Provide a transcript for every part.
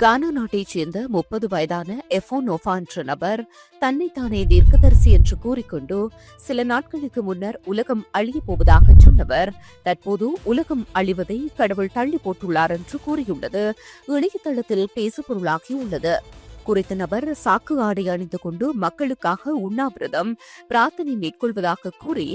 கானா நாட்டைச் சேர்ந்த 30 வயதான எஃபோனோஃபா என்ற நபர் தன்னைத்தானே தீர்க்கதரிசி என்று கூறிக்கொண்டு சில நாட்களுக்கு முன்னர் உலகம் அழியப் போவதாக சொன்னவர் தற்போது உலகம் அழிவதை கடவுள் தள்ளி போட்டுள்ளார் என்று கூறியுள்ளது இணையதளத்தில் பேசுபொருளாகியுள்ளது. குறித்த நபர் சாக்கு ஆடை அணிந்து கொண்டு மக்களுக்காக உண்ணாவிரதம் பிரார்த்தனை மேற்கொள்வதாக கூறி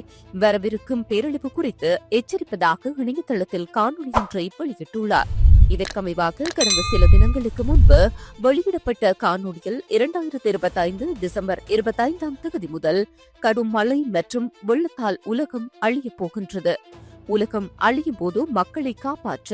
வரவிருக்கும் பேரழிவு குறித்து எச்சரிப்பதாக இணையதளத்தில் காணொலி ஒன்றை வெளியிட்டுள்ளார். இதற்கமைவாக கடந்த சில தினங்களுக்கு முன்பு வெளியிடப்பட்ட காணொலியில் 2025 டிசம்பர் 25 முதல் கடும் மழை மற்றும் வெள்ளத்தால் உலகம் அழியப் போகின்றது. உலகம் அழியும் போது மக்களை காப்பாற்ற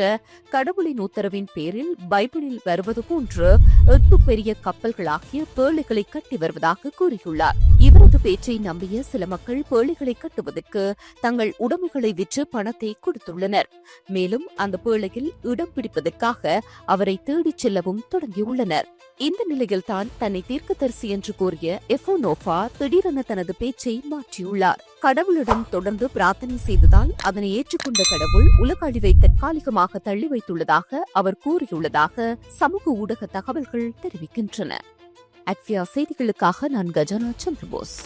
கடவுளின் உத்தரவின் பேரில் பைபிளில் வருவது போன்று 8 பெரிய கப்பல்களாகிய பேழைகளை கட்டி வருவதாக கூறியுள்ளார். இவரது பேச்சை நம்பிய சில மக்கள் பேழைகளை கட்டுவதற்கு தங்கள் உடைமைகளை விற்று பணத்தை கொடுத்துள்ளனர். மேலும் அந்த பேழையில் இடம் பிடிப்பதற்காக அவரை தேடிச் செல்லவும் தொடங்கியுள்ளனர். இந்த நிலையில் தான் தன்னை தீர்க்கதரிசி என்று கூறிய எஃபோனோஃபா திடீரென தனது பேச்சை மாற்றியுள்ளார். கடவுளிடம் தொடர்ந்து பிரார்த்தனை செய்ததால் அதனை ஏற்றுக்கொண்ட கடவுள் உலக அழிவை தற்காலிகமாக தள்ளி வைத்துள்ளதாக அவர் கூறியுள்ளதாக சமூக ஊடக தகவல்கள் தெரிவிக்கின்றன. அக்வியா செய்திகளுக்காக நான் கஜானா சந்திரபோஸ்.